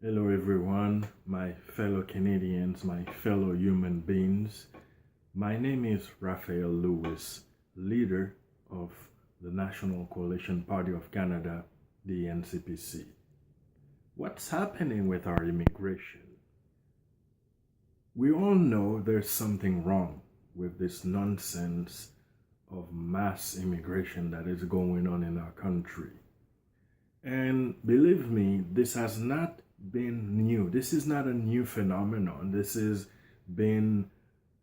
Hello, everyone, my fellow Canadians, my fellow human beings. My name is Raphael Lewis, leader of the National Coalition Party of Canada, the NCPC. What's happening with our immigration? We all know there's something wrong with this nonsense of mass immigration that is going on in our country. And believe me, this has not been new. This is not a new phenomenon. This has been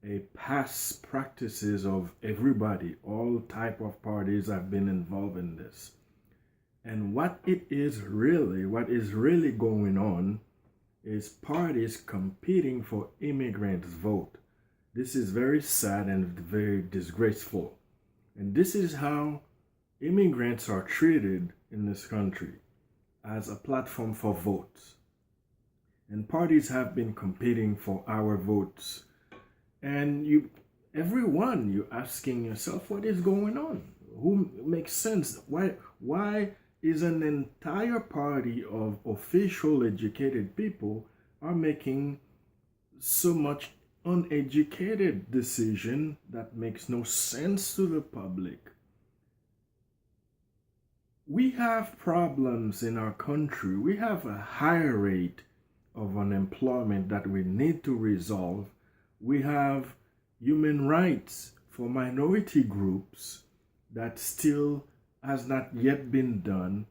a past practices of everybody. All type of parties have been involved in this. And what is really going on is parties competing for immigrants' vote. This is very sad and very disgraceful. And this is how immigrants are treated in this country, as a platform for votes. And parties have been competing for our votes. And you're asking yourself, what is going on? Who makes sense? Why is an entire party of official educated people are making so much uneducated decision that makes no sense to the public? We have problems in our country. We have a higher rate of unemployment that we need to resolve. We have human rights for minority groups that still has not yet been done.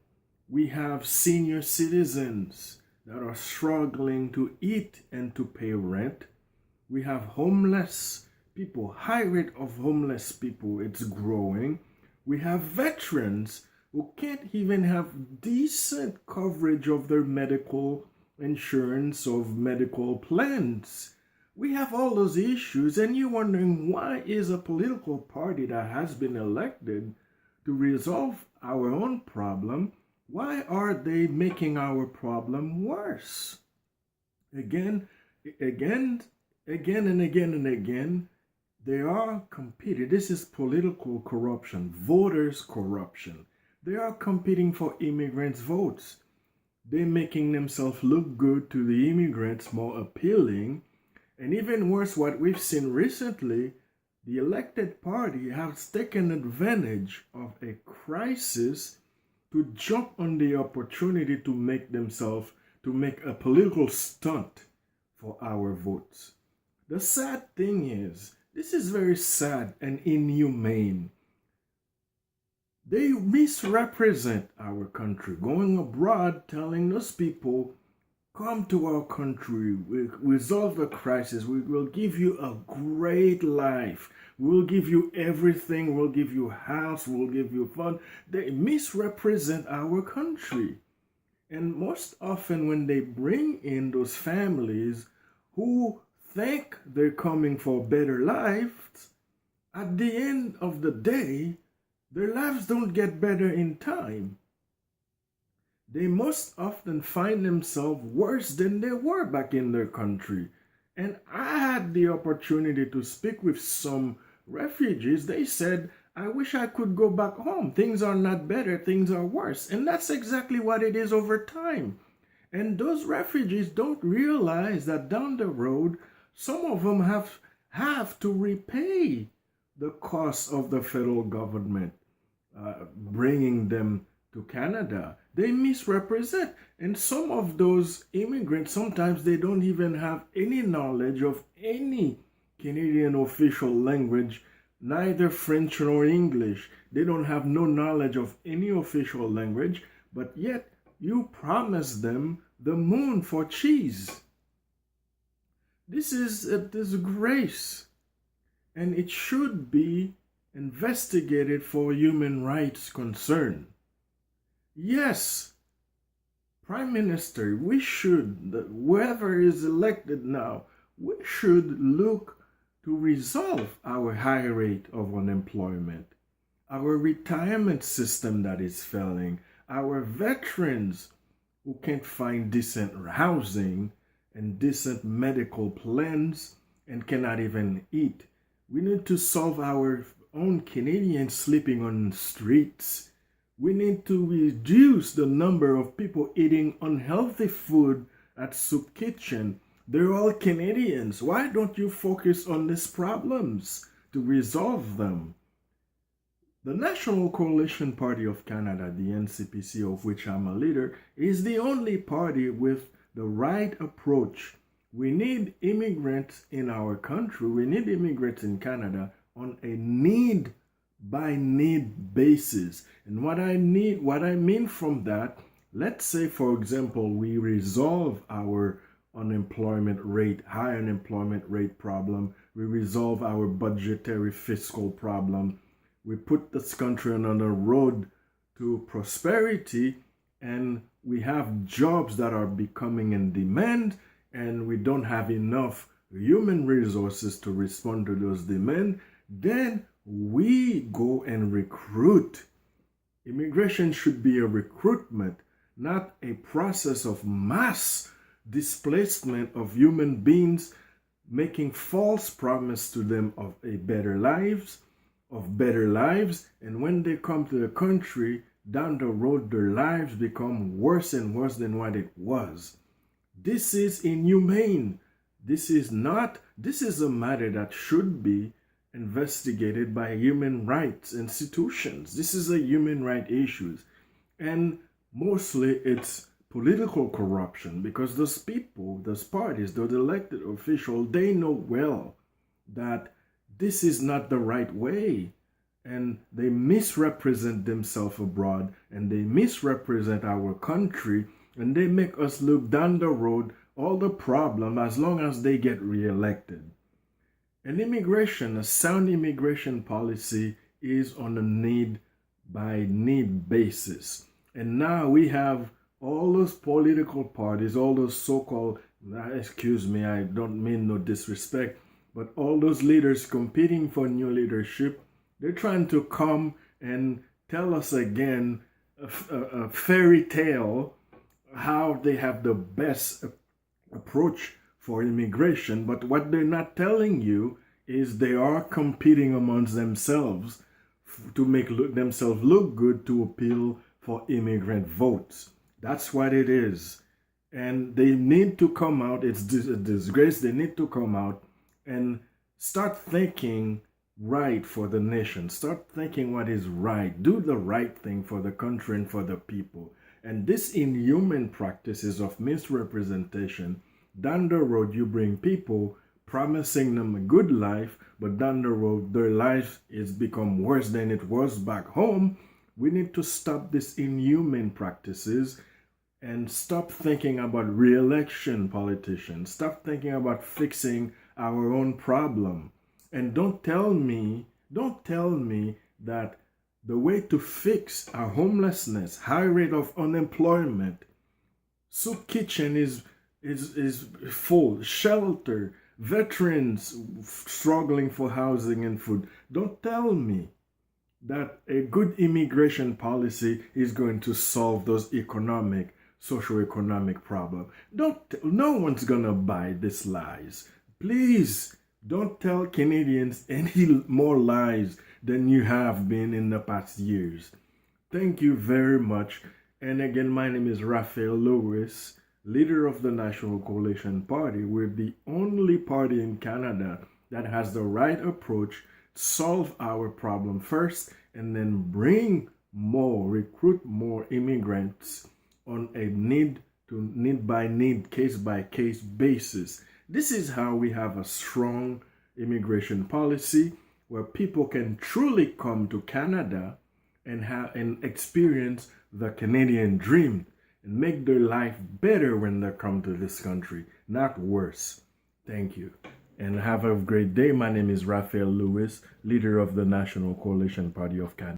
We have senior citizens that are struggling to eat and to pay rent. We have homeless people, high rate of homeless people, it's growing. We have veterans who can't even have decent coverage of their medical insurance, of medical plans. We have all those issues, and you're wondering, why is a political party that has been elected to resolve our own problem, why are they making our problem worse? Again, and again, they are competing. This is political corruption, voters corruption. They are competing for immigrants' votes. They're making themselves look good to the immigrants, more appealing. And even worse, what we've seen recently, the elected party has taken advantage of a crisis to jump on the opportunity to make a political stunt for our votes. The sad thing is, this is very sad and inhumane. They misrepresent our country, going abroad telling those people, come to our country, we'll resolve the crisis, we will give you a great life, we'll give you everything, we'll give you house, we'll give you fun. They misrepresent our country. And most often when they bring in those families who think they're coming for better lives, at the end of the day, their lives don't get better in time. They most often find themselves worse than they were back in their country. And I had the opportunity to speak with some refugees. They said, I wish I could go back home. Things are not better, things are worse. And that's exactly what it is over time. And those refugees don't realize that down the road, some of them have to repay the cost of the federal government bringing them to Canada. They misrepresent. And some of those immigrants, sometimes they don't even have any knowledge of any Canadian official language, neither French nor English. They don't have no knowledge of any official language, but yet you promise them the moon for cheese. This is a disgrace, and it should be investigated for human rights concern. Yes, Prime Minister, whoever is elected now, we should look to resolve our high rate of unemployment, our retirement system that is failing, our veterans who can't find decent housing and decent medical plans and cannot even eat. We need to solve our own Canadians sleeping on streets. We need to reduce the number of people eating unhealthy food at Soup Kitchen, they're all Canadians. Why don't you focus on these problems to resolve them? The National Coalition Party of Canada, the NCPC, of which I'm a leader, is the only party with the right approach. We need immigrants in our country. We need immigrants in Canada on a need by need basis. And what I mean from that, let's say, for example, we resolve our high unemployment rate problem. We resolve our budgetary fiscal problem. We put this country on a road to prosperity, and we have jobs that are becoming in demand, and we don't have enough human resources to respond to those demands. Then we go and recruit. Immigration should be a recruitment, not a process of mass displacement of human beings, making false promise to them of better lives, and when they come to the country, down the road, their lives become worse and worse than what it was. This is inhumane. This is a matter that should be investigated by human rights institutions. This is a human rights issue. And mostly it's political corruption, because those people, those parties, those elected officials, they know well that this is not the right way. And they misrepresent themselves abroad, and they misrepresent our country, and they make us look down the road all the problem as long as they get reelected. And a sound immigration policy is on a need by need basis. And now we have all those political parties, all those so-called, excuse me, I don't mean no disrespect, but all those leaders competing for new leadership, they're trying to come and tell us again a fairy tale, how they have the best approach for immigration. But what they're not telling you is they are competing amongst themselves to make themselves look good, to appeal for immigrant votes. That's what it is. And they need to come out. It's a disgrace. They need to come out and start thinking right for the nation. Start thinking what is right. Do the right thing for the country and for the people. And this inhuman practices of misrepresentation, down the road you bring people promising them a good life, but down the road their life is become worse than it was back home. We need to stop this inhuman practices and stop thinking about re-election politicians. Stop thinking about fixing our own problem. And don't tell me that the way to fix our homelessness, high rate of unemployment, Soup Kitchen is full, shelter, veterans struggling for housing and food. Don't tell me that a good immigration policy is going to solve those socioeconomic problems. No one's gonna buy these lies. Please don't tell Canadians any more lies than you have been in the past years. Thank you very much. And again, my name is Raphael Lewis, leader of the National Coalition Party. We're the only party in Canada that has the right approach, solve our problem first, and then recruit more immigrants on a need by need, case by case basis. This is how we have a strong immigration policy where people can truly come to Canada and experience the Canadian dream and make their life better when they come to this country, not worse. Thank you. And have a great day. My name is Raphael Lewis, leader of the National Coalition Party of Canada.